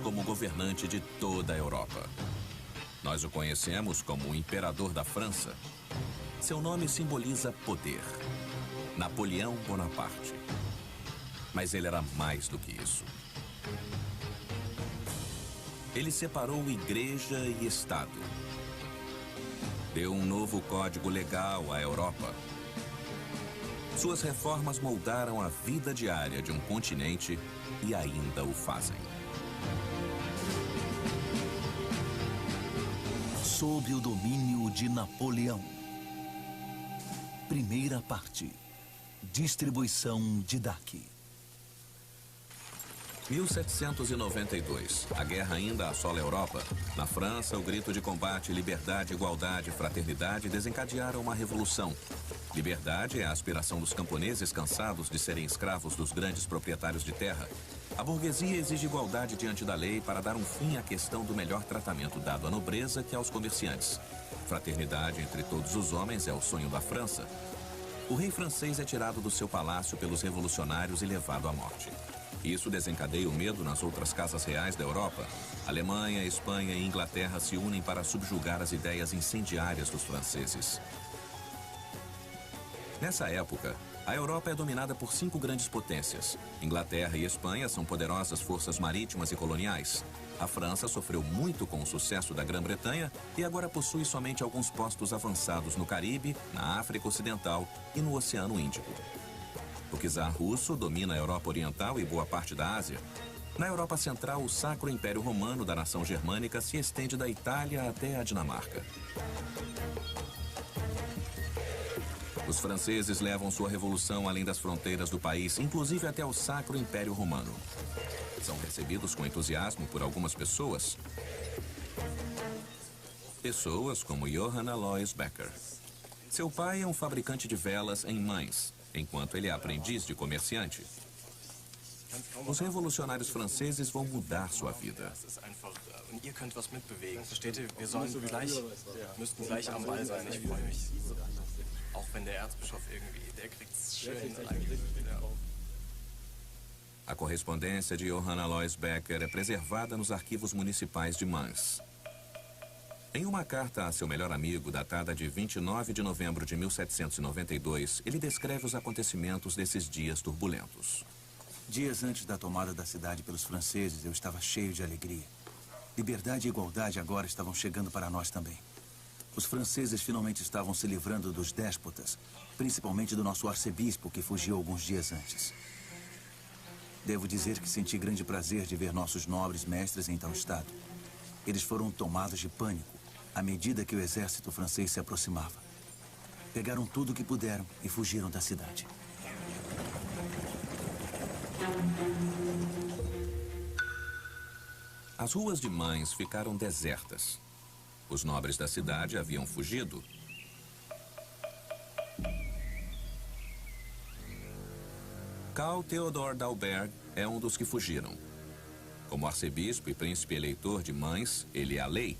como governante de toda a Europa. Nós o conhecemos como o Imperador da França. Seu nome simboliza poder. Napoleão Bonaparte. Mas ele era mais do que isso. Ele separou igreja e Estado. Deu um novo código legal à Europa. Suas reformas moldaram a vida diária de um continente e ainda o fazem. Sob o domínio de Napoleão. Primeira parte. Distribuição de DAC. 1792. A guerra ainda assola a Europa. Na França, o grito de combate, liberdade, igualdade, fraternidade desencadearam uma revolução. Liberdade é a aspiração dos camponeses cansados de serem escravos dos grandes proprietários de terra. A burguesia exige igualdade diante da lei para dar um fim à questão do melhor tratamento dado à nobreza que aos comerciantes. Fraternidade entre todos os homens é o sonho da França. O rei francês é tirado do seu palácio pelos revolucionários e levado à morte. Isso desencadeia o medo nas outras casas reais da Europa. Alemanha, Espanha e Inglaterra se unem para subjugar as ideias incendiárias dos franceses. Nessa época, a Europa é dominada por 5 grandes potências. Inglaterra e Espanha são poderosas forças marítimas e coloniais. A França sofreu muito com o sucesso da Grã-Bretanha e agora possui somente alguns postos avançados no Caribe, na África Ocidental e no Oceano Índico. O czar russo domina a Europa Oriental e boa parte da Ásia. Na Europa Central, o Sacro Império Romano da nação germânica se estende da Itália até a Dinamarca. Os franceses levam sua revolução além das fronteiras do país, inclusive até o Sacro Império Romano. São recebidos com entusiasmo por algumas pessoas. Pessoas como Johann Alois Becker. Seu pai é um fabricante de velas em Mainz, enquanto ele é aprendiz de comerciante. Os revolucionários franceses vão mudar sua vida. A correspondência de Johann Alois Becker é preservada nos arquivos municipais de Mainz. Em uma carta a seu melhor amigo, datada de 29 de novembro de 1792, ele descreve os acontecimentos desses dias turbulentos. Dias antes da tomada da cidade pelos franceses, eu estava cheio de alegria. Liberdade e igualdade agora estavam chegando para nós também. Os franceses finalmente estavam se livrando dos déspotas, principalmente do nosso arcebispo, que fugiu alguns dias antes. Devo dizer que senti grande prazer de ver nossos nobres mestres em tal estado. Eles foram tomados de pânico à medida que o exército francês se aproximava. Pegaram tudo o que puderam e fugiram da cidade. As ruas de Mainz ficaram desertas. Os nobres da cidade haviam fugido. Karl Theodor Dalberg é um dos que fugiram. Como arcebispo e príncipe eleitor de Mainz, ele é a lei.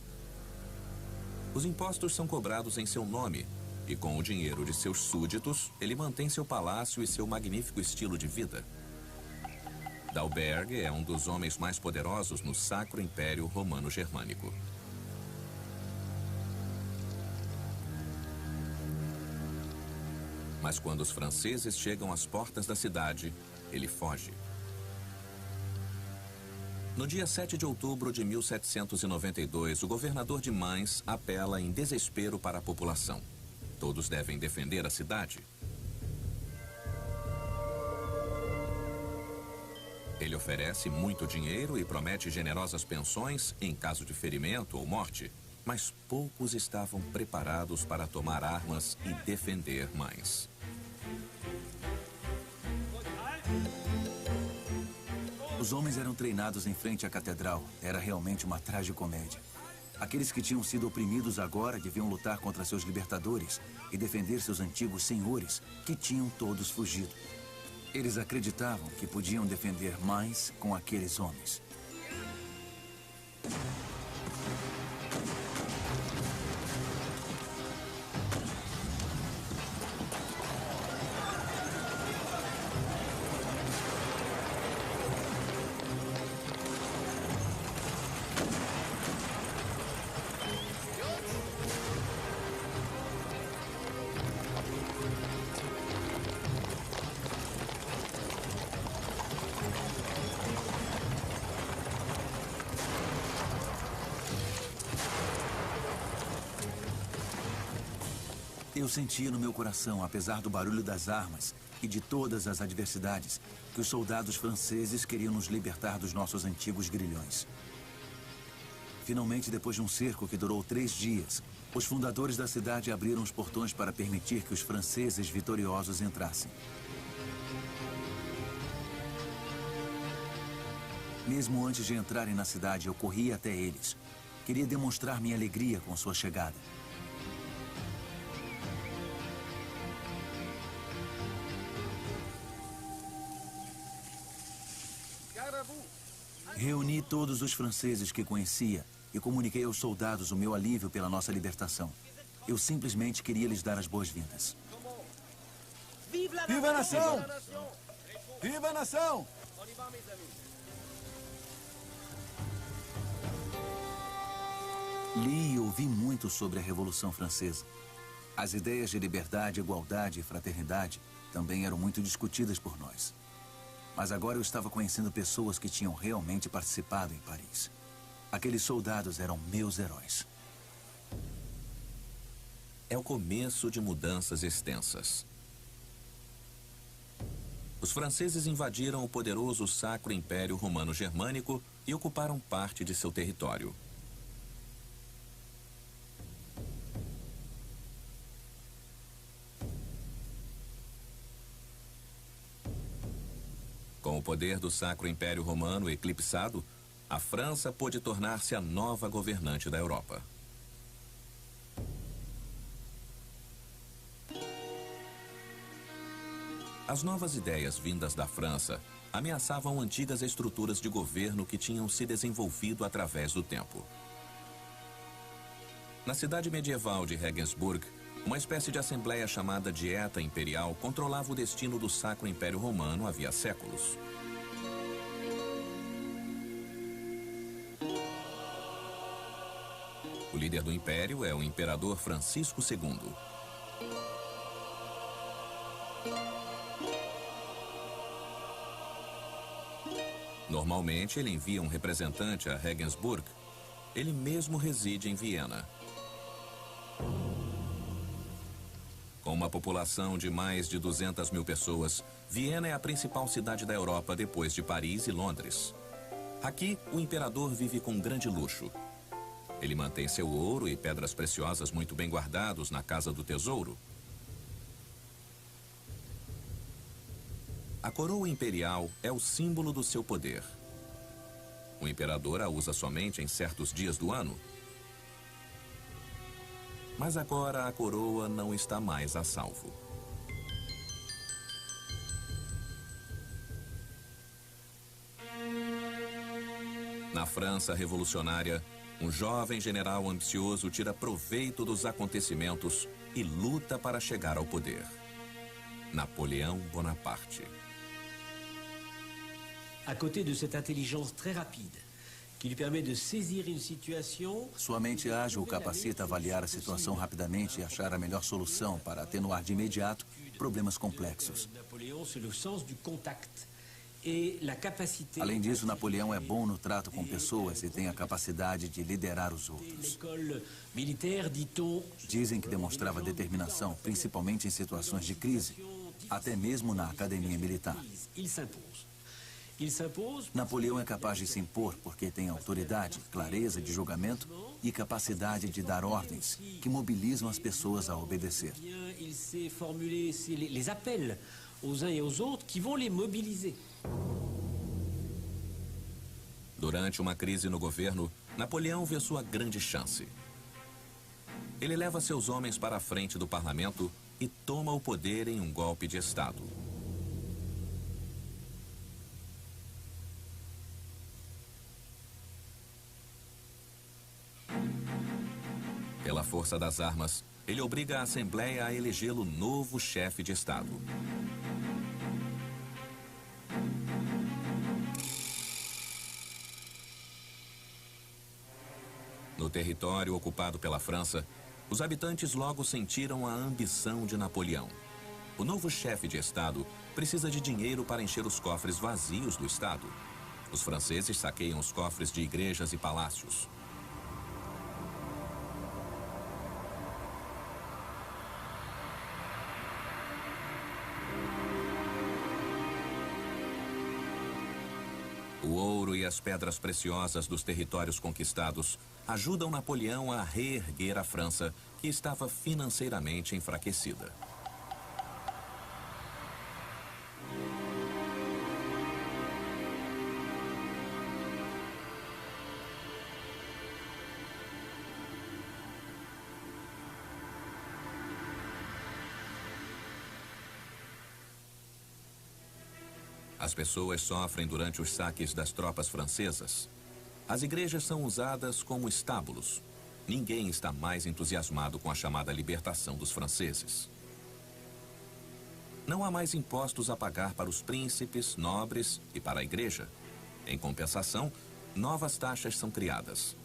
Os impostos são cobrados em seu nome, e com o dinheiro de seus súditos, ele mantém seu palácio e seu magnífico estilo de vida. Dalberg é um dos homens mais poderosos no Sacro Império Romano-Germânico. Mas quando os franceses chegam às portas da cidade, ele foge. No dia 7 de outubro de 1792, o governador de Mainz apela em desespero para a população. Todos devem defender a cidade. Ele oferece muito dinheiro e promete generosas pensões em caso de ferimento ou morte, mas poucos estavam preparados para tomar armas e defender Mainz. Os homens eram treinados em frente à catedral. Era realmente uma tragicomédia. Aqueles que tinham sido oprimidos agora deviam lutar contra seus libertadores e defender seus antigos senhores, que tinham todos fugido. Eles acreditavam que podiam defender Mainz com aqueles homens. Eu sentia no meu coração, apesar do barulho das armas e de todas as adversidades, que os soldados franceses queriam nos libertar dos nossos antigos grilhões. Finalmente, depois de um cerco que durou 3 dias, os fundadores da cidade abriram os portões para permitir que os franceses vitoriosos entrassem. Mesmo antes de entrarem na cidade, eu corri até eles. Queria demonstrar minha alegria com sua chegada. Reuni todos os franceses que conhecia e comuniquei aos soldados o meu alívio pela nossa libertação. Eu simplesmente queria lhes dar as boas-vindas. Viva a nação! Viva a nação! Li e ouvi muito sobre a Revolução Francesa. As ideias de liberdade, igualdade e fraternidade também eram muito discutidas por nós. Mas agora eu estava conhecendo pessoas que tinham realmente participado em Paris. Aqueles soldados eram meus heróis. É o começo de mudanças extensas. Os franceses invadiram o poderoso Sacro Império Romano-Germânico e ocuparam parte de seu território. Com o poder do Sacro Império Romano eclipsado, a França pôde tornar-se a nova governante da Europa. As novas ideias vindas da França ameaçavam antigas estruturas de governo que tinham se desenvolvido através do tempo. Na cidade medieval de Regensburg, uma espécie de assembleia chamada Dieta Imperial controlava o destino do Sacro Império Romano havia séculos. O líder do império é o imperador Francisco II. Normalmente, ele envia um representante a Regensburg. Ele mesmo reside em Viena. Com uma população de mais de 200 mil pessoas, Viena é a principal cidade da Europa depois de Paris e Londres. Aqui, o imperador vive com grande luxo. Ele mantém seu ouro e pedras preciosas muito bem guardados na Casa do Tesouro. A coroa imperial é o símbolo do seu poder. O imperador a usa somente em certos dias do ano. Mas agora a coroa não está mais a salvo. Na França revolucionária, um jovem general ambicioso tira proveito dos acontecimentos e luta para chegar ao poder. Napoleão Bonaparte. À côté de cette intelligence très rapide, qui lui permet de saisir une situation. Sua mente ágil o capacita a avaliar a situação rapidamente e achar a melhor solução para atenuar de imediato problemas complexos. Além disso, Napoleão é bom no trato com pessoas e tem a capacidade de liderar os outros. Dizem que demonstrava determinação, principalmente em situações de crise, até mesmo na academia militar. Napoleão é capaz de se impor porque tem autoridade, clareza de julgamento e capacidade de dar ordens que mobilizam as pessoas a obedecer. Il sait formuler les appels aux uns et aux autres qui vont les mobiliser. Durante uma crise no governo, Napoleão vê sua grande chance. Ele leva seus homens para a frente do parlamento e toma o poder em um golpe de Estado. Pela força das armas, ele obriga a Assembleia a elegê-lo novo chefe de Estado. No território ocupado pela França, os habitantes logo sentiram a ambição de Napoleão. O novo chefe de Estado precisa de dinheiro para encher os cofres vazios do Estado. Os franceses saqueiam os cofres de igrejas e palácios. ouro e as pedras preciosas dos territórios conquistados ajudam Napoleão a reerguer a França, que estava financeiramente enfraquecida. As pessoas sofrem durante os saques das tropas francesas. As igrejas são usadas como estábulos. Ninguém está mais entusiasmado com a chamada libertação dos franceses. Não há mais impostos a pagar para os príncipes, nobres e para a igreja. Em compensação, novas taxas são criadas.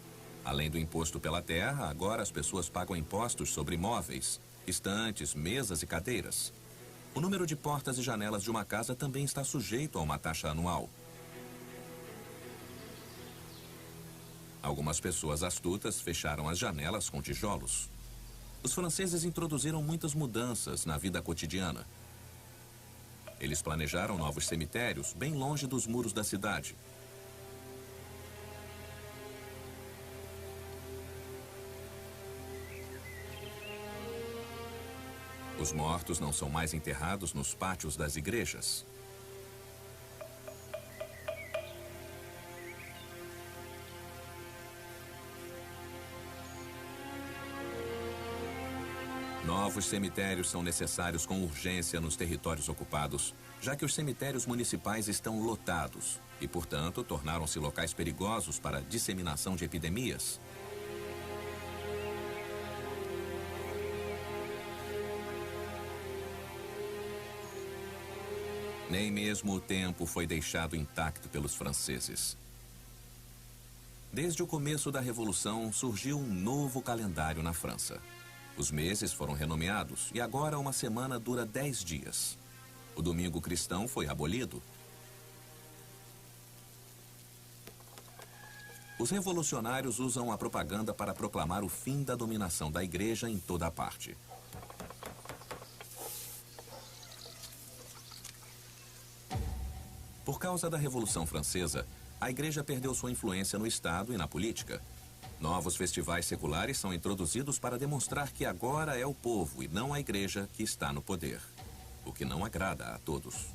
Além do imposto pela terra, agora as pessoas pagam impostos sobre móveis, estantes, mesas e cadeiras. O número de portas e janelas de uma casa também está sujeito a uma taxa anual. Algumas pessoas astutas fecharam as janelas com tijolos. Os franceses introduziram muitas mudanças na vida cotidiana. Eles planejaram novos cemitérios bem longe dos muros da cidade. Os mortos não são mais enterrados nos pátios das igrejas. Novos cemitérios são necessários com urgência nos territórios ocupados, já que os cemitérios municipais estão lotados e, portanto, tornaram-se locais perigosos para a disseminação de epidemias. Nem mesmo o tempo foi deixado intacto pelos franceses. Desde o começo da Revolução, surgiu um novo calendário na França. Os meses foram renomeados e agora uma semana dura 10 dias. O domingo cristão foi abolido. Os revolucionários usam a propaganda para proclamar o fim da dominação da igreja em toda a parte. Por causa da Revolução Francesa, a igreja perdeu sua influência no Estado e na política. Novos festivais seculares são introduzidos para demonstrar que agora é o povo e não a igreja que está no poder, o que não agrada a todos.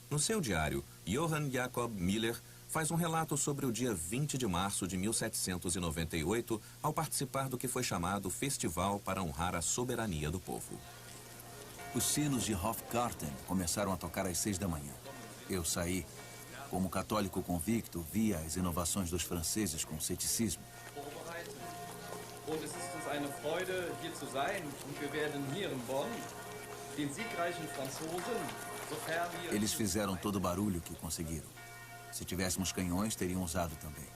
No seu diário, Johann Jacob Miller faz um relato sobre o dia 20 de março de 1798, ao participar do que foi chamado Festival para honrar a soberania do povo. Os sinos de Hofgarten começaram a tocar às 6 da manhã. Eu saí. Como católico convicto, via as inovações dos franceses com ceticismo. Und es ist uns eine Freude, hier zu sein. Und wir werden hier in Bonn den siegreichen Franzosen, sofern wir... Eles fizeram todo o barulho que conseguiram. Se tivéssemos canhões, teriam usado também.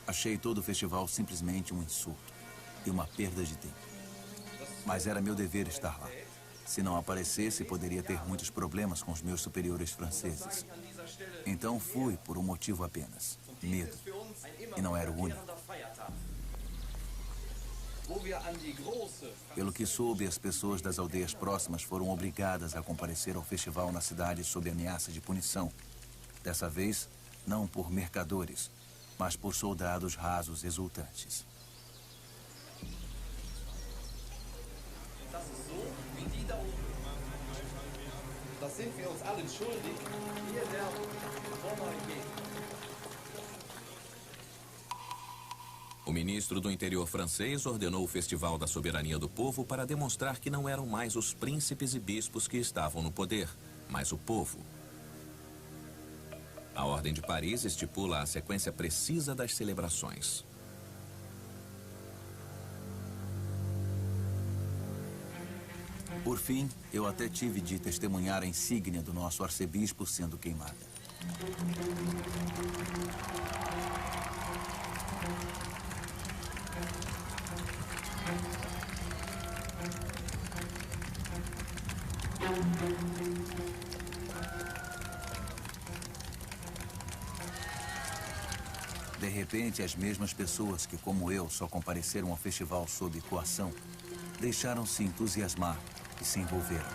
Achei todo o festival simplesmente um insulto e uma perda de tempo. Mas era meu dever estar lá. Se não aparecesse, poderia ter muitos problemas com os meus superiores franceses. Então fui por um motivo apenas: medo. E não era o único. Pelo que soube, as pessoas das aldeias próximas foram obrigadas a comparecer ao festival na cidade sob ameaça de punição. Dessa vez, não por mercadores, mas por soldados rasos exultantes. Das sind wir uns allen schuldig. Hier werden O ministro do interior francês ordenou o Festival da Soberania do Povo para demonstrar que não eram mais os príncipes e bispos que estavam no poder, mas o povo. A Ordem de Paris estipula a sequência precisa das celebrações. Por fim, eu até tive de testemunhar a insígnia do nosso arcebispo sendo queimada. De repente, as mesmas pessoas que, como eu, só compareceram ao festival sob coação, deixaram-se entusiasmar e se envolveram.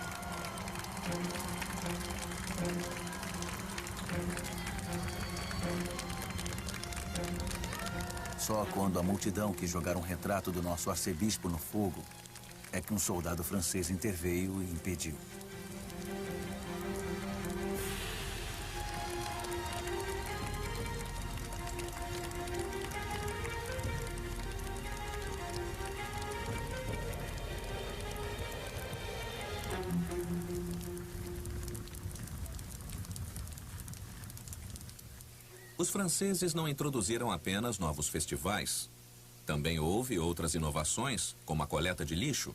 Só quando a multidão quis jogar um retrato do nosso arcebispo no fogo é que um soldado francês interveio e impediu. Os franceses não introduziram apenas novos festivais. Também houve outras inovações, como a coleta de lixo.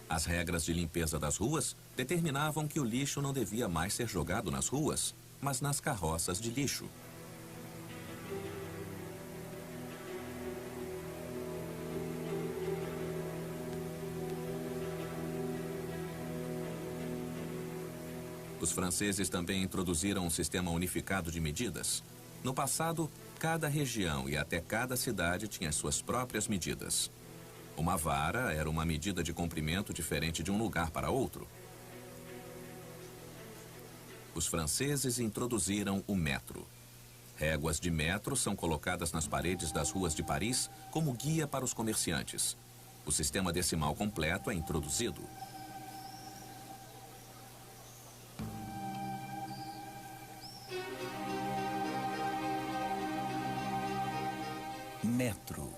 As regras de limpeza das ruas determinavam que o lixo não devia mais ser jogado nas ruas, mas nas carroças de lixo. Os franceses também introduziram um sistema unificado de medidas. No passado, cada região e até cada cidade tinha suas próprias medidas. Uma vara era uma medida de comprimento diferente de um lugar para outro. Os franceses introduziram o metro. Réguas de metro são colocadas nas paredes das ruas de Paris como guia para os comerciantes. O sistema decimal completo é introduzido. Metro.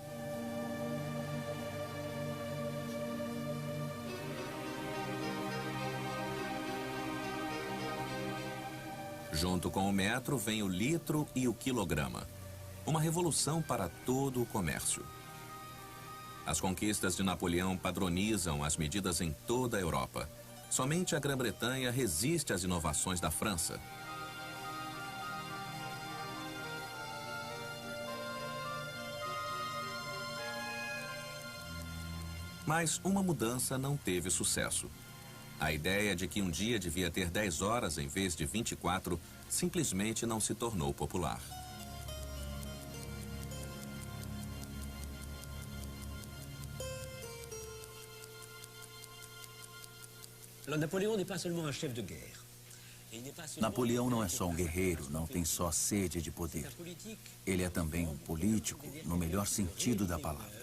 Junto com o metro vem o litro e o quilograma. Uma revolução para todo o comércio. As conquistas de Napoleão padronizam as medidas em toda a Europa. Somente a Grã-Bretanha resiste às inovações da França. Mas uma mudança não teve sucesso. A ideia de que um dia devia ter 10 horas em vez de 24 simplesmente não se tornou popular. Napoleão não é só um guerreiro, não tem só sede de poder. Ele é também um político, no melhor sentido da palavra.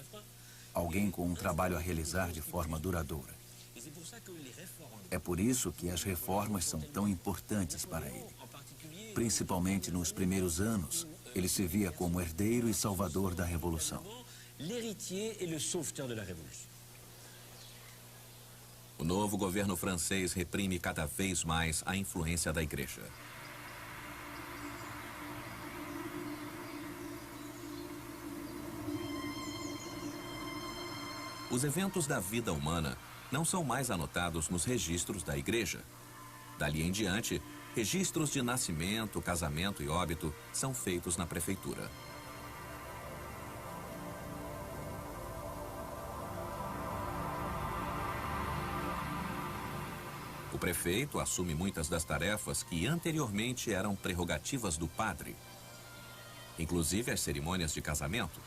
Alguém com um trabalho a realizar de forma duradoura. É por isso que as reformas são tão importantes para ele. Principalmente nos primeiros anos, ele se via como herdeiro e salvador da Revolução. O novo governo francês reprime cada vez mais a influência da igreja. Os eventos da vida humana não são mais anotados nos registros da igreja. Dali em diante, registros de nascimento, casamento e óbito são feitos na prefeitura. O prefeito assume muitas das tarefas que anteriormente eram prerrogativas do padre, inclusive as cerimônias de casamento.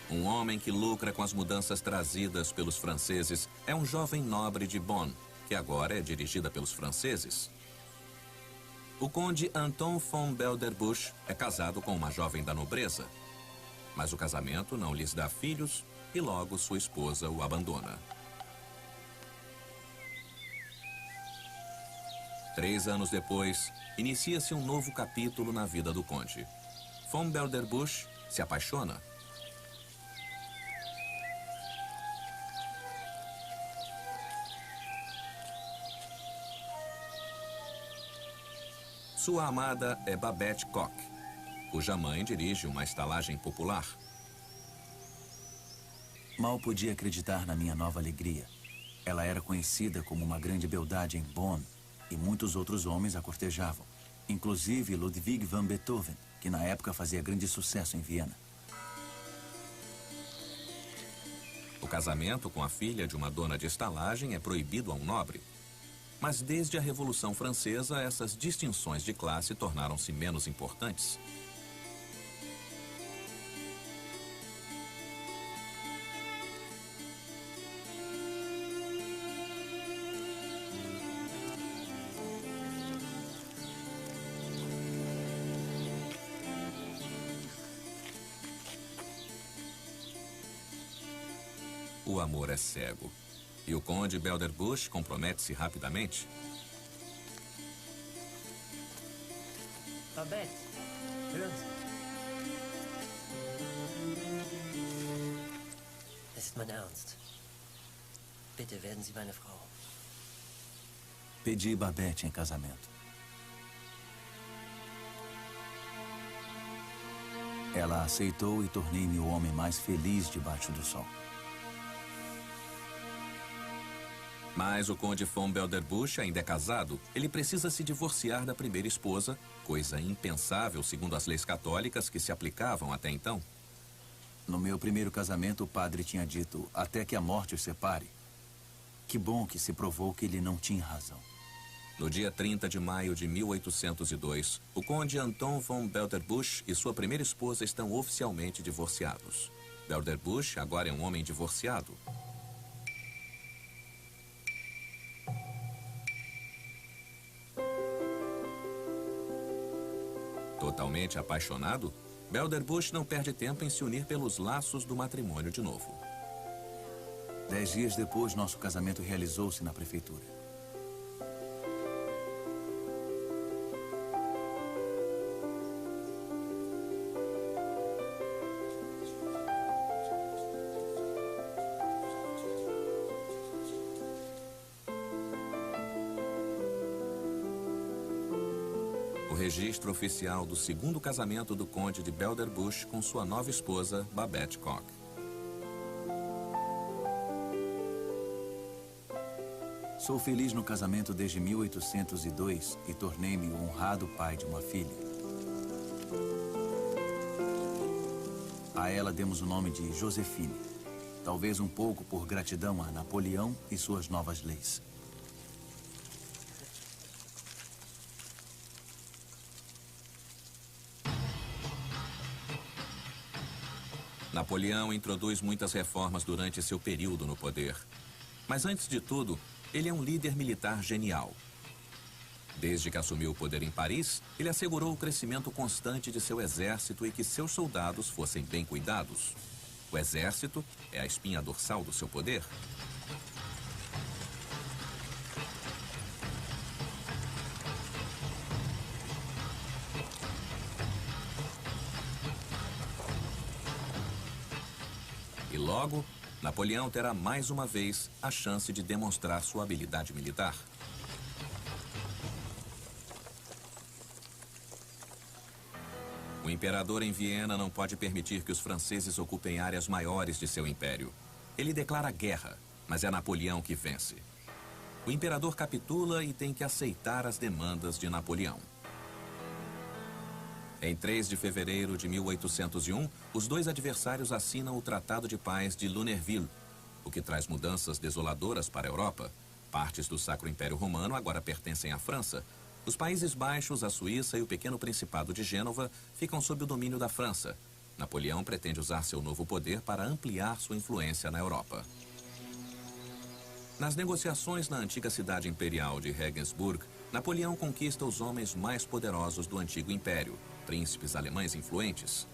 Um homem que lucra com as mudanças trazidas pelos franceses é um jovem nobre de Bonn, que agora é dirigida pelos franceses. O conde Anton von Belderbusch é casado com uma jovem da nobreza, mas o casamento não lhes dá filhos e logo sua esposa o abandona. 3 anos depois, inicia-se um novo capítulo na vida do conde. Von Belderbusch se apaixona. Sua amada é Babette Koch, cuja mãe dirige uma estalagem popular. Mal podia acreditar na minha nova alegria. Ela era conhecida como uma grande beldade em Bonn e muitos outros homens a cortejavam, inclusive Ludwig van Beethoven, que na época fazia grande sucesso em Viena. O casamento com a filha de uma dona de estalagem é proibido a um nobre. Mas desde a Revolução Francesa, essas distinções de classe tornaram-se menos importantes. O amor é cego. E o conde Belderbusch compromete-se rapidamente. Babette, hören Sie. Es ist mein Ernst. Bitte werden Sie meine Frau. Pedi Babette em casamento. Ela aceitou e tornei-me o homem mais feliz debaixo do sol. Mas o conde von Belderbusch ainda é casado. Ele precisa se divorciar da primeira esposa, coisa impensável segundo as leis católicas que se aplicavam até então. No meu primeiro casamento, o padre tinha dito, até que a morte os separe. Que bom que se provou que ele não tinha razão. No dia 30 de maio de 1802, o conde Anton von Belderbusch e sua primeira esposa estão oficialmente divorciados. Belderbusch agora é um homem divorciado. Totalmente apaixonado, Belderbusch não perde tempo em se unir pelos laços do matrimônio de novo. 10 dias depois, nosso casamento realizou-se na prefeitura. O registro oficial do segundo casamento do conde de Belderbusch com sua nova esposa, Babette Koch. Sou feliz no casamento desde 1802 e tornei-me o honrado pai de uma filha. A ela demos o nome de Josefine, talvez um pouco por gratidão a Napoleão e suas novas leis. Napoleão introduz muitas reformas durante seu período no poder. Mas antes de tudo, ele é um líder militar genial. Desde que assumiu o poder em Paris, ele assegurou o crescimento constante de seu exército e que seus soldados fossem bem cuidados. O exército é a espinha dorsal do seu poder. E logo, Napoleão terá mais uma vez a chance de demonstrar sua habilidade militar. O imperador em Viena não pode permitir que os franceses ocupem áreas maiores de seu império. Ele declara guerra, mas é Napoleão que vence. O imperador capitula e tem que aceitar as demandas de Napoleão. Em 3 de fevereiro de 1801, os dois adversários assinam o Tratado de Paz de Lunéville, o que traz mudanças desoladoras para a Europa. Partes do Sacro Império Romano agora pertencem à França. Os Países Baixos, a Suíça e o pequeno Principado de Gênova ficam sob o domínio da França. Napoleão pretende usar seu novo poder para ampliar sua influência na Europa. Nas negociações na antiga cidade imperial de Regensburg, Napoleão conquista os homens mais poderosos do antigo império, príncipes alemães influentes.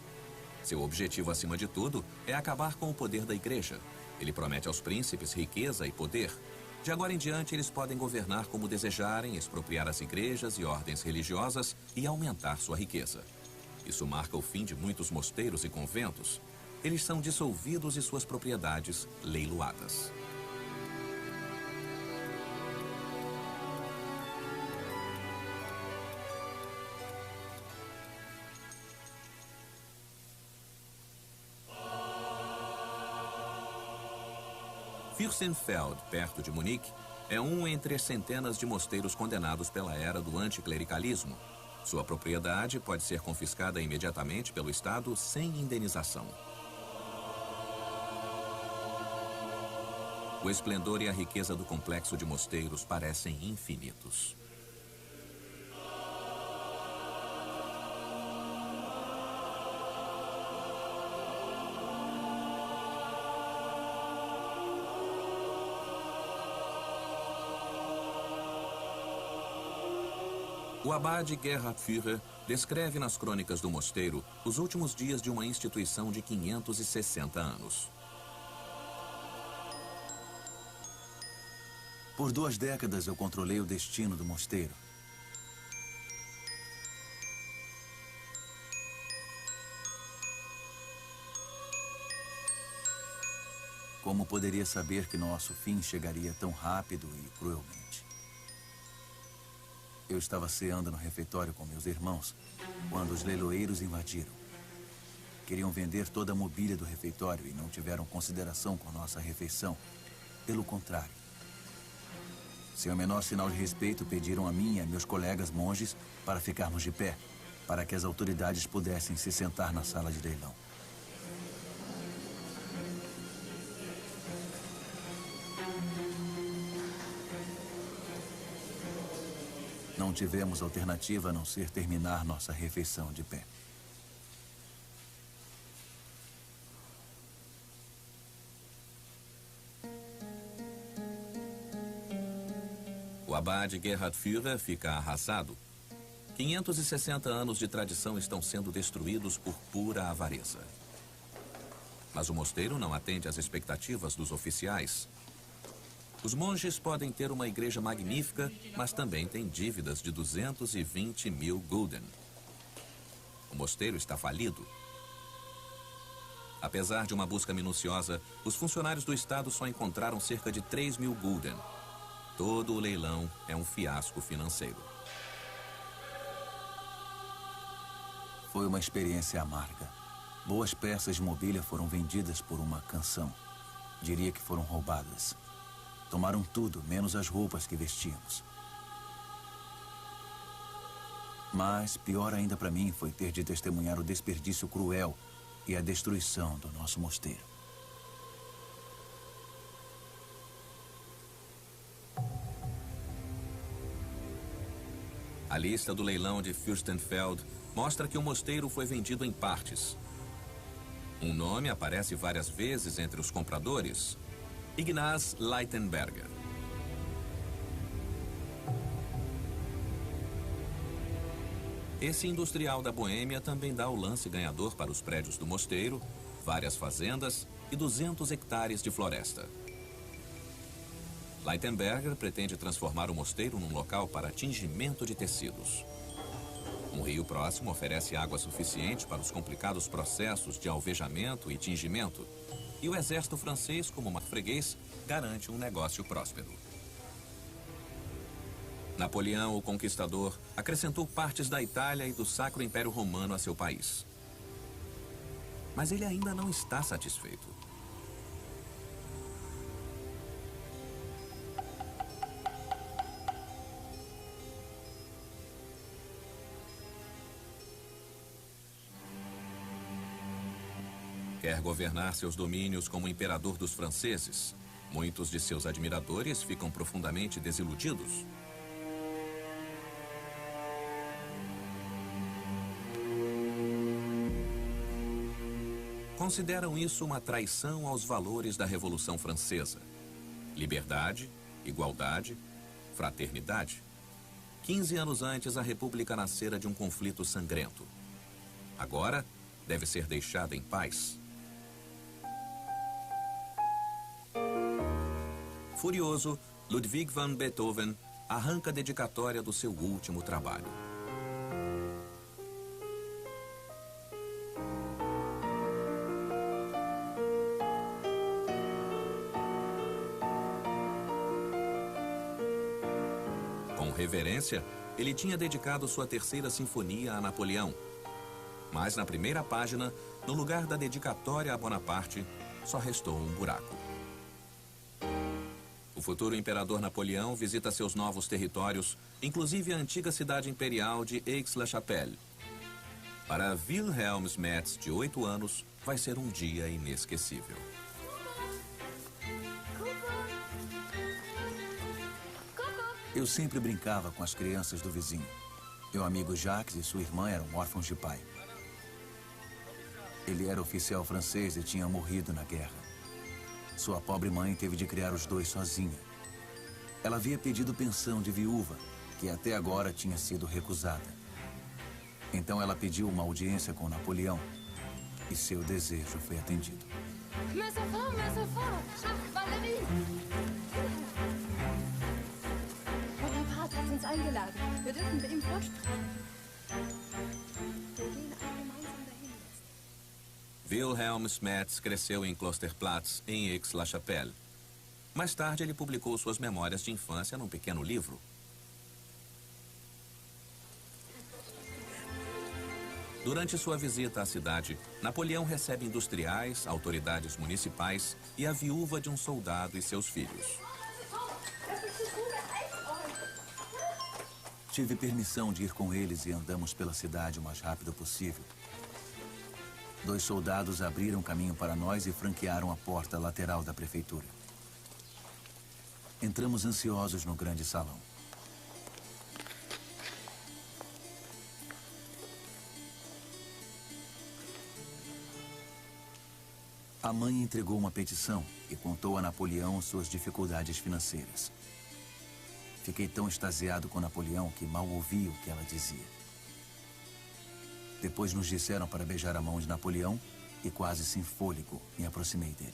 Seu objetivo, acima de tudo, é acabar com o poder da igreja. Ele promete aos príncipes riqueza e poder. De agora em diante, eles podem governar como desejarem, expropriar as igrejas e ordens religiosas e aumentar sua riqueza. Isso marca o fim de muitos mosteiros e conventos. Eles são dissolvidos e suas propriedades leiloadas. Fürstenfeld, perto de Munique, é um entre as centenas de mosteiros condenados pela era do anticlericalismo. Sua propriedade pode ser confiscada imediatamente pelo Estado sem indenização. O o esplendor e a riqueza do complexo de mosteiros parecem infinitos. O abade Gerhard Führer descreve nas crônicas do mosteiro os últimos dias de uma instituição de 560 anos. Por 2 décadas eu controlei o destino do mosteiro. Como poderia saber que nosso fim chegaria tão rápido e cruelmente? Eu estava ceando no refeitório com meus irmãos quando os leiloeiros invadiram. Queriam vender toda a mobília do refeitório e não tiveram consideração com nossa refeição. Pelo contrário. Sem o menor sinal de respeito, pediram a mim e a meus colegas monges para ficarmos de pé, para que as autoridades pudessem se sentar na sala de leilão. Não tivemos alternativa a não ser terminar nossa refeição de pé. O abade Gerhard Führer fica arrasado. 560 anos de tradição estão sendo destruídos por pura avareza. Mas o mosteiro não atende às expectativas dos oficiais. Os monges podem ter uma igreja magnífica, mas também têm dívidas de 220 mil gulden. O mosteiro está falido. Apesar de uma busca minuciosa, os funcionários do Estado só encontraram cerca de 3 mil gulden. Todo o leilão é um fiasco financeiro. Foi uma experiência amarga. Boas peças de mobília foram vendidas por uma canção. Diria que foram roubadas. Tomaram tudo, menos as roupas que vestíamos. Mas, pior ainda para mim, foi ter de testemunhar o desperdício cruel e a destruição do nosso mosteiro. A lista do leilão de Fürstenfeld mostra que o mosteiro foi vendido em partes. Um nome aparece várias vezes entre os compradores: Ignaz Leitenberger. Esse industrial da Boêmia também dá o lance ganhador para os prédios do mosteiro, várias fazendas e 200 hectares de floresta. Leitenberger pretende transformar o mosteiro num local para tingimento de tecidos. Um rio próximo oferece água suficiente para os complicados processos de alvejamento e tingimento, e o exército francês, como uma freguês, garante um negócio próspero. Napoleão, o Conquistador, acrescentou partes da Itália e do Sacro Império Romano a seu país. Mas ele ainda não está satisfeito. Quer governar seus domínios como imperador dos franceses. Muitos de seus admiradores ficam profundamente desiludidos. Consideram isso uma traição aos valores da Revolução Francesa. Liberdade, igualdade, fraternidade. 15 anos antes, a República nascera de um conflito sangrento. Agora, deve ser deixada em paz. Furioso, Ludwig van Beethoven arranca a dedicatória do seu último trabalho. Com reverência, ele tinha dedicado sua terceira sinfonia a Napoleão. Mas na primeira página, no lugar da dedicatória a Bonaparte, só restou um buraco. O futuro imperador Napoleão visita seus novos territórios, inclusive a antiga cidade imperial de Aix-la-Chapelle. Para Wilhelm Metz, de 8 anos, vai ser um dia inesquecível. Kuckuck. Eu sempre brincava com as crianças do vizinho. Meu amigo Jacques e sua irmã eram órfãos de pai. Ele era oficial francês e tinha morrido na guerra. Sua pobre mãe teve de criar os dois sozinha. Ela havia pedido pensão de viúva, que até agora tinha sido recusada. Então ela pediu uma audiência com Napoleão e seu desejo foi atendido. Mais enfant, Valérie! Bonaparte hat uns eingeladen. Wir dürfen bei ihm vorsprechen. Wir gehen alle gemeinsam dahin jetzt. Wilhelm Schmetz cresceu em Klosterplatz, em Aix-la-Chapelle. Mais tarde, ele publicou suas memórias de infância num pequeno livro. Durante sua visita à cidade, Napoleão recebe industriais, autoridades municipais e a viúva de um soldado e seus filhos. Tive permissão de ir com eles e andamos pela cidade o mais rápido possível. 2 soldados abriram caminho para nós e franquearam a porta lateral da prefeitura. Entramos ansiosos no grande salão. A mãe entregou uma petição e contou a Napoleão suas dificuldades financeiras. Fiquei tão extasiado com Napoleão que mal ouvi o que ela dizia. Depois nos disseram para beijar a mão de Napoleão e quase sem fôlego me aproximei dele.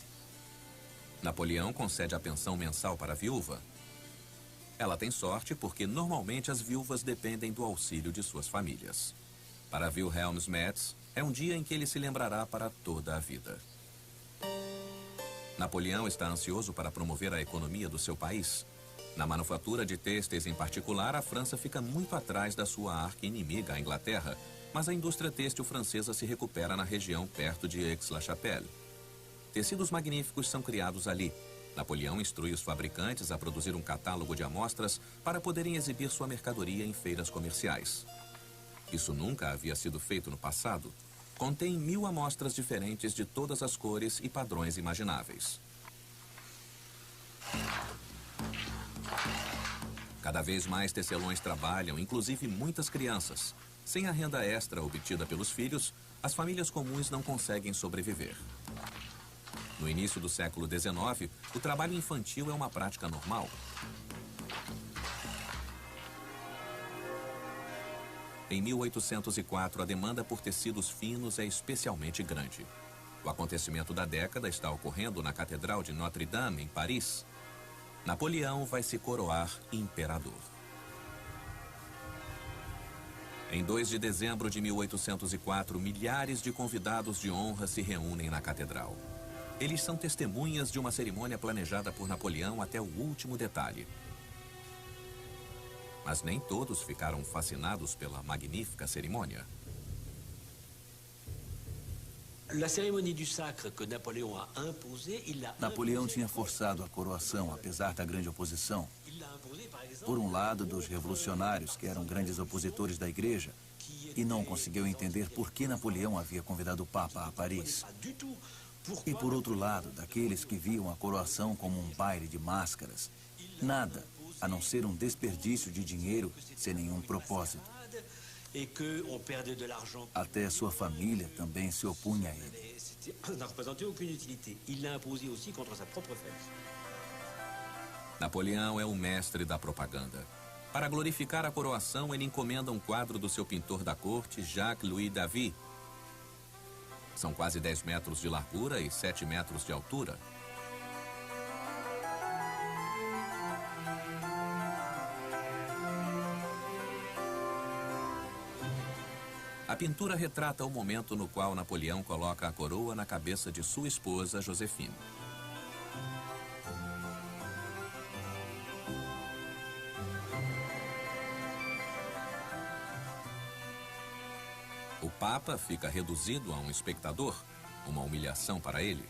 Napoleão concede a pensão mensal para a viúva. Ela tem sorte porque normalmente as viúvas dependem do auxílio de suas famílias. Para Wilhelm Schmetz, é um dia em que ele se lembrará para toda a vida. Napoleão está ansioso para promover a economia do seu país. Na manufatura de têxteis em particular, a França fica muito atrás da sua arqui-inimiga, a Inglaterra, mas a indústria têxtil francesa se recupera na região perto de Aix-la-Chapelle. Tecidos magníficos são criados ali. Napoleão instrui os fabricantes a produzir um catálogo de amostras para poderem exibir sua mercadoria em feiras comerciais. Isso nunca havia sido feito no passado. Contém 1000 amostras diferentes de todas as cores e padrões imagináveis. Cada vez mais tecelões trabalham, inclusive muitas crianças. Sem a renda extra obtida pelos filhos, as famílias comuns não conseguem sobreviver. No início do século XIX, o trabalho infantil é uma prática normal. Em 1804, a demanda por tecidos finos é especialmente grande. O acontecimento da década está ocorrendo na Catedral de Notre-Dame, em Paris. Napoleão vai se coroar imperador. Em 2 de dezembro de 1804, milhares de convidados de honra se reúnem na Catedral. Eles são testemunhas de uma cerimônia planejada por Napoleão até o último detalhe. Mas nem todos ficaram fascinados pela magnífica cerimônia. Napoleão tinha forçado a coroação, apesar da grande oposição. Por um lado, dos revolucionários, que eram grandes opositores da igreja, e não conseguiu entender por que Napoleão havia convidado o Papa a Paris. E por outro lado, daqueles que viam a coroação como um baile de máscaras. Nada, a não ser um desperdício de dinheiro sem nenhum propósito. Até sua família também se opunha a ele. Napoleão é o mestre da propaganda. Para glorificar a coroação, ele encomenda um quadro do seu pintor da corte, Jacques-Louis David. São quase 10 metros de largura e 7 metros de altura. A pintura retrata o momento no qual Napoleão coloca a coroa na cabeça de sua esposa, Joséphine. O Papa fica reduzido a um espectador, uma humilhação para ele.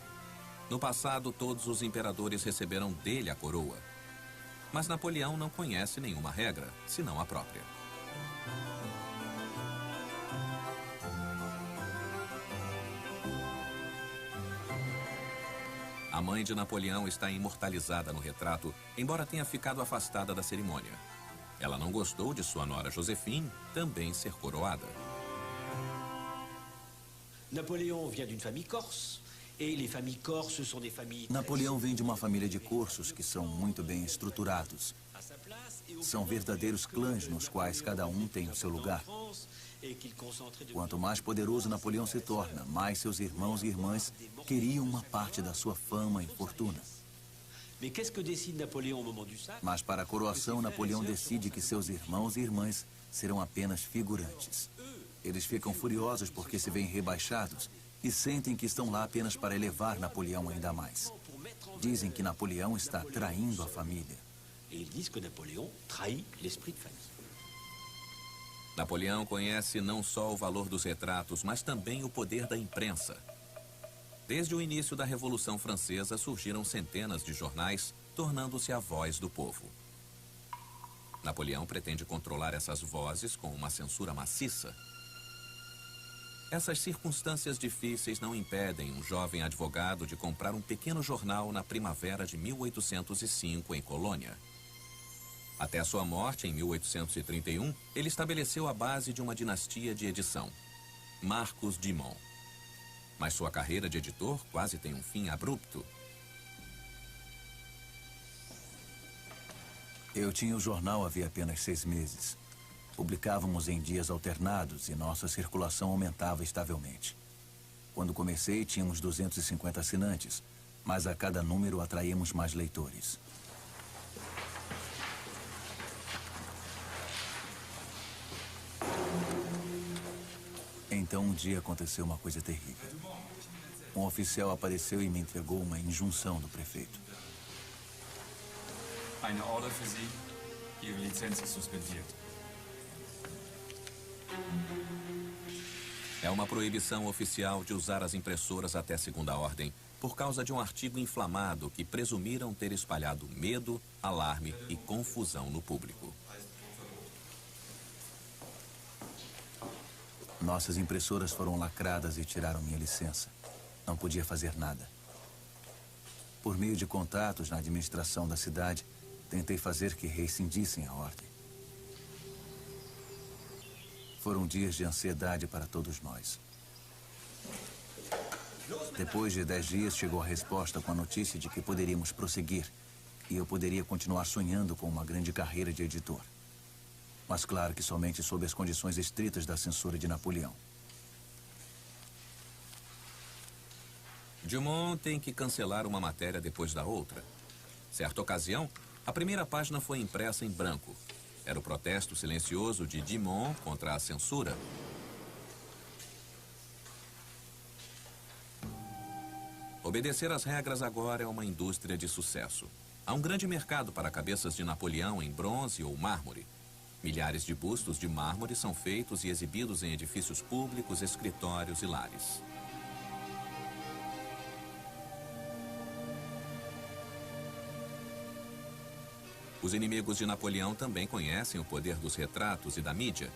No passado, todos os imperadores receberam dele a coroa. Mas Napoleão não conhece nenhuma regra, senão a própria. A mãe de Napoleão está imortalizada no retrato, embora tenha ficado afastada da cerimônia. Ela não gostou de sua nora Joséphine também ser coroada. Napoléon vient d'une famille corse, et les familles corses sont des familles... Napoleão vem de uma família de cursos que são muito bem estruturados. São verdadeiros clãs nos quais cada um tem o seu lugar. Quanto mais poderoso Napoleão se torna, mais seus irmãos e irmãs queriam uma parte da sua fama e fortuna. Mas para a coroação, Napoleão decide que seus irmãos e irmãs serão apenas figurantes. Eles ficam furiosos porque se veem rebaixados e sentem que estão lá apenas para elevar Napoleão ainda mais. Dizem que Napoleão está traindo a família. Napoleão conhece não só o valor dos retratos, mas também o poder da imprensa. Desde o início da Revolução Francesa, surgiram centenas de jornais, tornando-se a voz do povo. Napoleão pretende controlar essas vozes com uma censura maciça. Essas circunstâncias difíceis não impedem um jovem advogado de comprar um pequeno jornal na primavera de 1805, em Colônia. Até a sua morte, em 1831, ele estabeleceu a base de uma dinastia de edição, Marcos Dumont. Mas sua carreira de editor quase tem um fim abrupto. Eu tinha o jornal havia apenas 6 meses. Publicávamos em dias alternados e nossa circulação aumentava estavelmente. Quando comecei, tínhamos 250 assinantes, mas a cada número atraímos mais leitores. Então, um dia aconteceu uma coisa terrível. Um oficial apareceu e me entregou uma injunção do prefeito. Eine Order für Sie. Ihre Lizenz ist suspendiert. É uma proibição oficial de usar as impressoras até segunda ordem, por causa de um artigo inflamado que presumiram ter espalhado medo, alarme e confusão no público. Nossas impressoras foram lacradas e tiraram minha licença. Não podia fazer nada. Por meio de contatos na administração da cidade, tentei fazer que rescindissem a ordem. Foram dias de ansiedade para todos nós. Depois de 10 dias, chegou a resposta com a notícia de que poderíamos prosseguir e eu poderia continuar sonhando com uma grande carreira de editor. Mas claro que somente sob as condições estritas da censura de Napoleão. Dumont tem que cancelar uma matéria depois da outra. Certa ocasião, a primeira página foi impressa em branco. Era o protesto silencioso de Dumont contra a censura. Obedecer às regras agora é uma indústria de sucesso. Há um grande mercado para cabeças de Napoleão em bronze ou mármore. Milhares de bustos de mármore são feitos e exibidos em edifícios públicos, escritórios e lares. Os inimigos de Napoleão também conhecem o poder dos retratos e da mídia.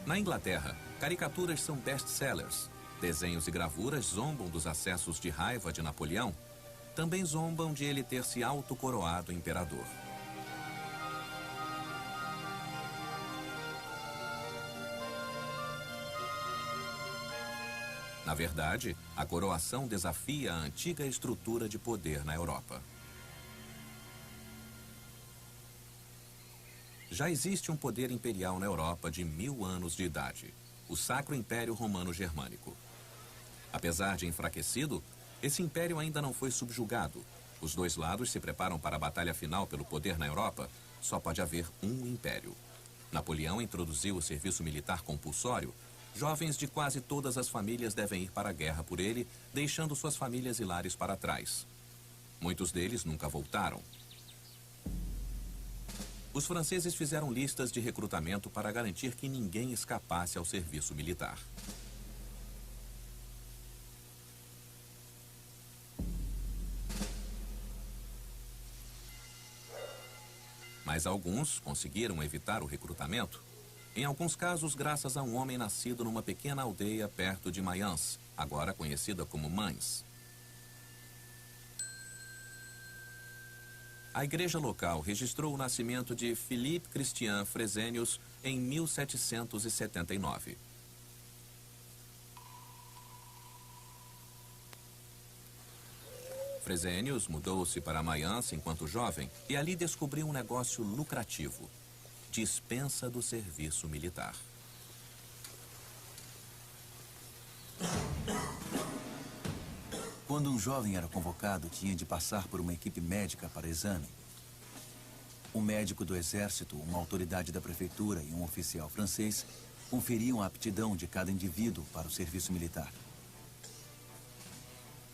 Na Inglaterra, caricaturas são best-sellers. Desenhos e gravuras zombam dos acessos de raiva de Napoleão. Também zombam de ele ter se autocoroado imperador. Na verdade, a coroação desafia a antiga estrutura de poder na Europa. Já existe um poder imperial na Europa de 1000 anos de idade, o Sacro Império Romano Germânico. Apesar de enfraquecido, esse império ainda não foi subjugado. Os dois lados se preparam para a batalha final pelo poder na Europa. Só pode haver um império. Napoleão introduziu o serviço militar compulsório. Jovens de quase todas as famílias devem ir para a guerra por ele, deixando suas famílias e lares para trás. Muitos deles nunca voltaram. Os franceses fizeram listas de recrutamento para garantir que ninguém escapasse ao serviço militar. Mas alguns conseguiram evitar o recrutamento. Em alguns casos, graças a um homem nascido numa pequena aldeia perto de Mayence, agora conhecida como Mans. A igreja local registrou o nascimento de Philippe Christian Fresenius em 1779. Fresenius mudou-se para Mayence enquanto jovem e ali descobriu um negócio lucrativo: dispensa do serviço militar. Quando um jovem era convocado, tinha de passar por uma equipe médica para exame. Um médico do exército, uma autoridade da prefeitura e um oficial francês conferiam a aptidão de cada indivíduo para o serviço militar.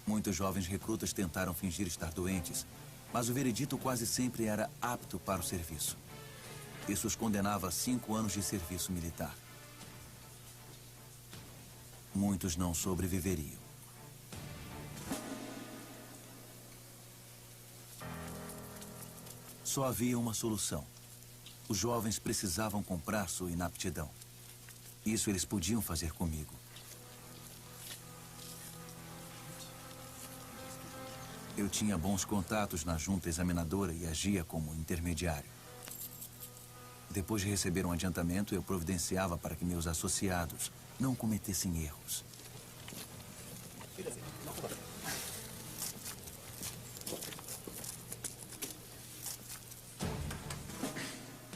Muitos jovens recrutas tentaram fingir estar doentes, mas o veredito quase sempre era apto para o serviço. Isso os condenava a 5 anos de serviço militar. Muitos não sobreviveriam. Só havia uma solução. Os jovens precisavam comprar sua inaptidão. Isso eles podiam fazer comigo. Eu tinha bons contatos na junta examinadora e agia como intermediário. Depois de receber um adiantamento, eu providenciava para que meus associados não cometessem erros.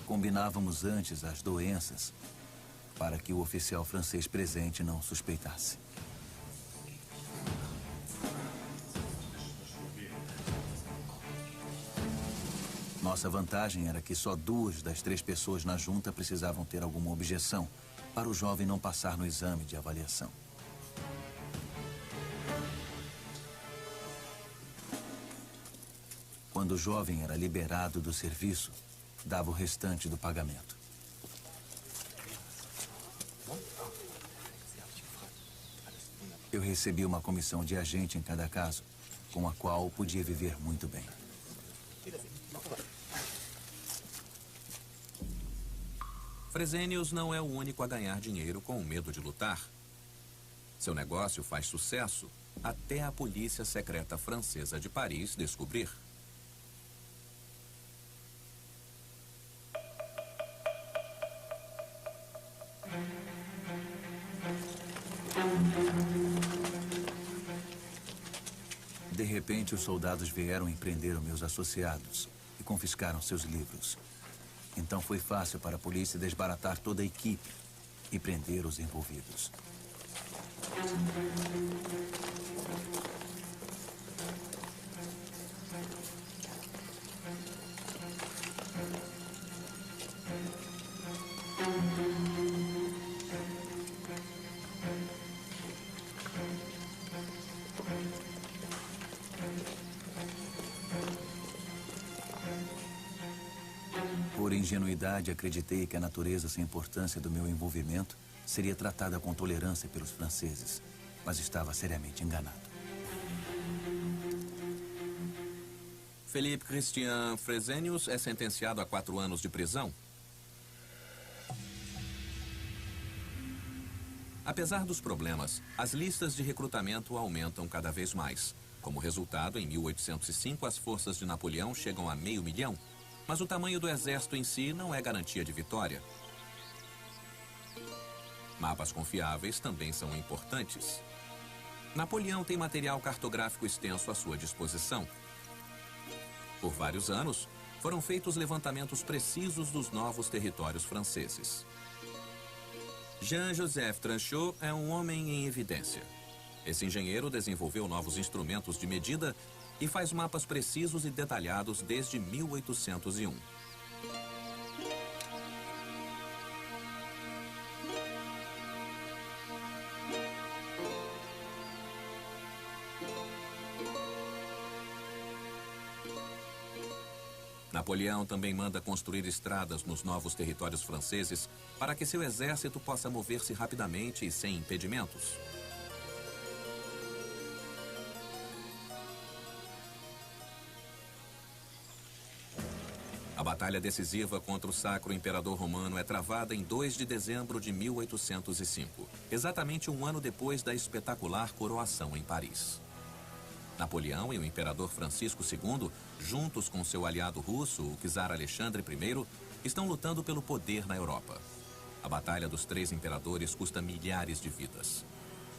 Combinávamos antes as doenças para que o oficial francês presente não suspeitasse. Nossa vantagem era que só 2 das 3 pessoas na junta precisavam ter alguma objeção para o jovem não passar no exame de avaliação. Quando o jovem era liberado do serviço, dava o restante do pagamento. Eu recebi uma comissão de agente em cada caso, com a qual podia viver muito bem. Fresenius não é o único a ganhar dinheiro com o medo de lutar. Seu negócio faz sucesso até a polícia secreta francesa de Paris descobrir. De repente, os soldados vieram e prenderam meus associados e confiscaram seus livros. Então foi fácil para a polícia desbaratar toda a equipe e prender os envolvidos. Por ingenuidade, acreditei que a natureza sem importância do meu envolvimento seria tratada com tolerância pelos franceses, mas estava seriamente enganado. Philippe Christian Fresenius é sentenciado a 4 anos de prisão. Apesar dos problemas, as listas de recrutamento aumentam cada vez mais. Como resultado, em 1805, as forças de Napoleão chegam a 500 mil, mas o tamanho do exército em si não é garantia de vitória. Mapas confiáveis também são importantes. Napoleão tem material cartográfico extenso à sua disposição. Por vários anos, foram feitos levantamentos precisos dos novos territórios franceses. Jean-Joseph Tranchot é um homem em evidência. Esse engenheiro desenvolveu novos instrumentos de medida e faz mapas precisos e detalhados desde 1801. Napoleão também manda construir estradas nos novos territórios franceses para que seu exército possa mover-se rapidamente e sem impedimentos. A batalha decisiva contra o Sacro Imperador Romano é travada em 2 de dezembro de 1805, exatamente um ano depois da espetacular coroação em Paris. Napoleão e o imperador Francisco II, juntos com seu aliado russo, o czar Alexandre I, estão lutando pelo poder na Europa. A Batalha dos Três Imperadores custa milhares de vidas.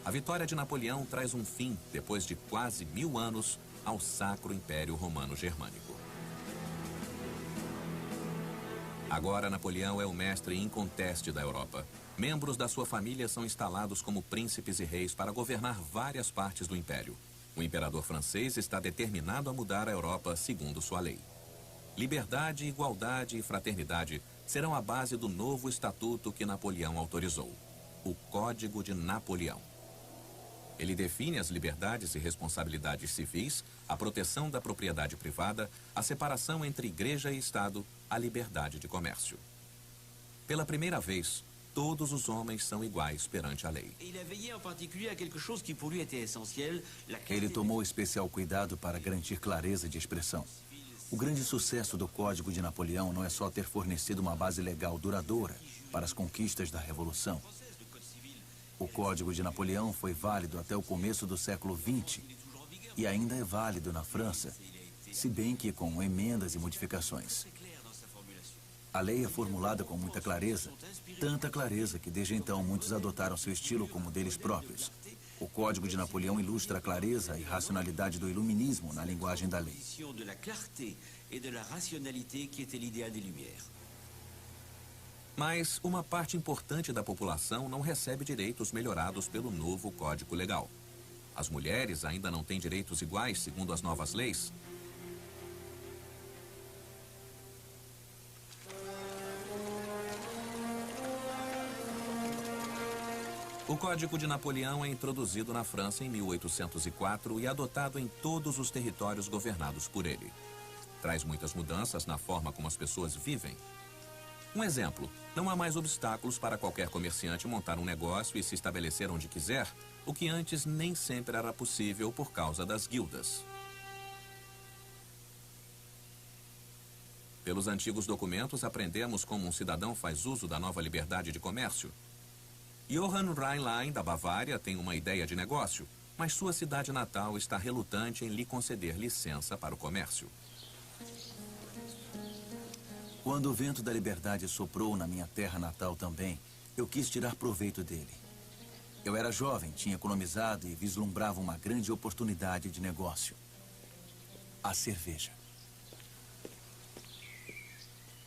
A vitória de Napoleão traz um fim, depois de quase 1000 anos, ao Sacro Império Romano Germânico. Agora, Napoleão é o mestre inconteste da Europa. Membros da sua família são instalados como príncipes e reis para governar várias partes do império. O imperador francês está determinado a mudar a Europa segundo sua lei. Liberdade, igualdade e fraternidade serão a base do novo estatuto que Napoleão autorizou, o Código de Napoleão. Ele define as liberdades e responsabilidades civis, a proteção da propriedade privada, a separação entre igreja e Estado, a liberdade de comércio. Pela primeira vez, todos os homens são iguais perante a lei. Ele tomou especial cuidado para garantir clareza de expressão. O grande sucesso do Código de Napoleão não é só ter fornecido uma base legal duradoura para as conquistas da Revolução. O Código de Napoleão foi válido até o começo do século XX e ainda é válido na França, se bem que com emendas e modificações. A lei é formulada com muita clareza, tanta clareza que desde então muitos adotaram seu estilo como deles próprios. O Código de Napoleão ilustra a clareza e racionalidade do iluminismo na linguagem da lei. Mas uma parte importante da população não recebe direitos melhorados pelo novo Código Legal. As mulheres ainda não têm direitos iguais segundo as novas leis. O Código de Napoleão é introduzido na França em 1804 e adotado em todos os territórios governados por ele. Traz muitas mudanças na forma como as pessoas vivem. Um exemplo, não há mais obstáculos para qualquer comerciante montar um negócio e se estabelecer onde quiser, o que antes nem sempre era possível por causa das guildas. Pelos antigos documentos, aprendemos como um cidadão faz uso da nova liberdade de comércio. Johann Rheinlein, da Bavária, tem uma ideia de negócio, mas sua cidade natal está relutante em lhe conceder licença para o comércio. Quando o vento da liberdade soprou na minha terra natal também, eu quis tirar proveito dele. Eu era jovem, tinha economizado e vislumbrava uma grande oportunidade de negócio. A cerveja.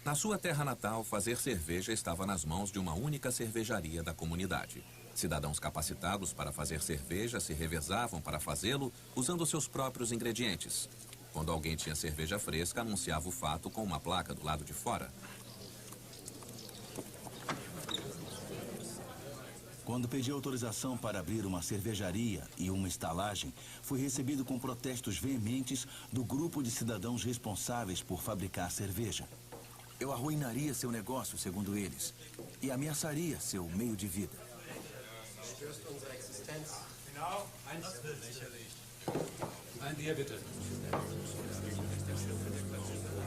Na sua terra natal, fazer cerveja estava nas mãos de uma única cervejaria da comunidade. Cidadãos capacitados para fazer cerveja se revezavam para fazê-lo usando seus próprios ingredientes. Quando alguém tinha cerveja fresca, anunciava o fato com uma placa do lado de fora. Quando pedi autorização para abrir uma cervejaria e uma estalagem, fui recebido com protestos veementes do grupo de cidadãos responsáveis por fabricar cerveja. Eu arruinaria seu negócio, segundo eles, e ameaçaria seu meio de vida. Ein Bier bitte.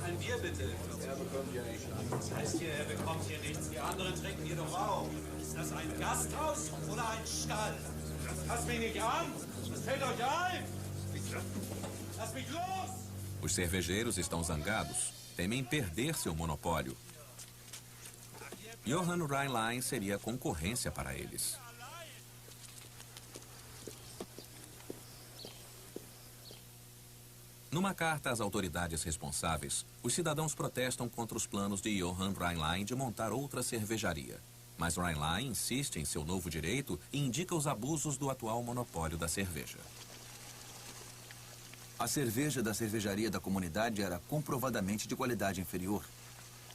Ein Bier bitte. Er bekommt ja nichts. Das heißt hier, er bekommt hier nichts. Die anderen trinken hier doch auch. Ist das ein Gasthaus oder ein Stall? Lasst mich nicht an! Was fällt euch ein? Lasst mich los! Os cervejeiros estão zangados, temem perder seu monopólio. Johann Rheinlein seria concorrência para eles. Numa carta às autoridades responsáveis, os cidadãos protestam contra os planos de Johann Rheinlein de montar outra cervejaria. Mas Rheinlein insiste em seu novo direito e indica os abusos do atual monopólio da cerveja. A cerveja da cervejaria da comunidade era comprovadamente de qualidade inferior.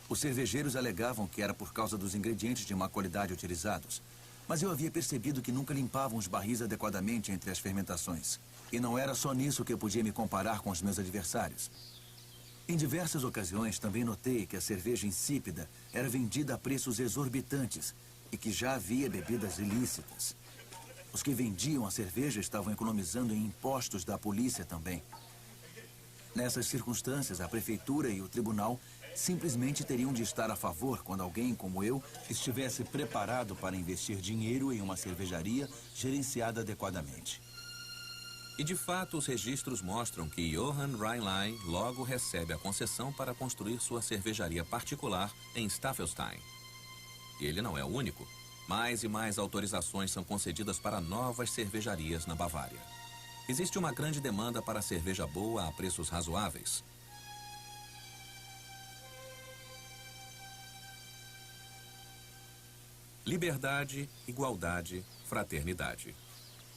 Os cervejeiros alegavam que era por causa dos ingredientes de má qualidade utilizados. Mas eu havia percebido que nunca limpavam os barris adequadamente entre as fermentações. E não era só nisso que eu podia me comparar com os meus adversários. Em diversas ocasiões, também notei que a cerveja insípida era vendida a preços exorbitantes e que já havia bebidas ilícitas. Os que vendiam a cerveja estavam economizando em impostos da polícia também. Nessas circunstâncias, a prefeitura e o tribunal simplesmente teriam de estar a favor quando alguém como eu estivesse preparado para investir dinheiro em uma cervejaria gerenciada adequadamente. E de fato, os registros mostram que Johann Rheinlein logo recebe a concessão para construir sua cervejaria particular em Staffelstein. E ele não é o único. Mais e mais autorizações são concedidas para novas cervejarias na Bavária. Existe uma grande demanda para cerveja boa a preços razoáveis. Liberdade, igualdade, fraternidade.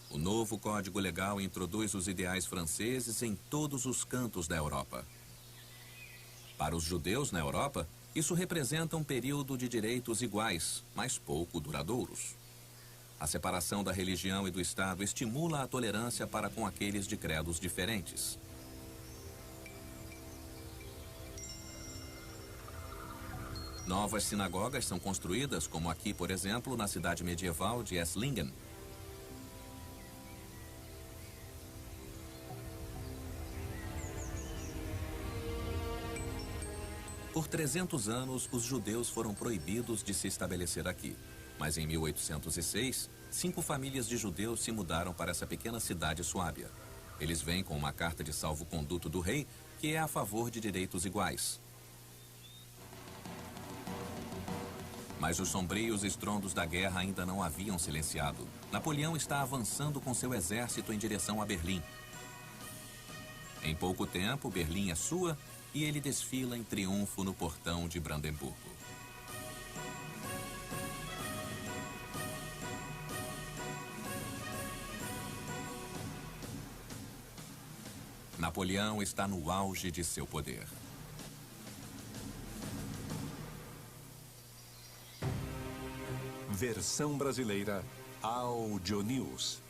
O novo Código Legal introduz os ideais franceses em todos os cantos da Europa. Para os judeus na Europa, isso representa um período de direitos iguais, mas pouco duradouros. A separação da religião e do Estado estimula a tolerância para com aqueles de credos diferentes. Novas sinagogas são construídas, como aqui, por exemplo, na cidade medieval de Esslingen. Por 300 anos, os judeus foram proibidos de se estabelecer aqui. Mas em 1806, 5 famílias de judeus se mudaram para essa pequena cidade suábia. Eles vêm com uma carta de salvo-conduto do rei, que é a favor de direitos iguais. Mas os sombrios estrondos da guerra ainda não haviam silenciado. Napoleão está avançando com seu exército em direção a Berlim. Em pouco tempo, Berlim é sua e ele desfila em triunfo no portão de Brandemburgo. Napoleão está no auge de seu poder. Versão brasileira Audio News.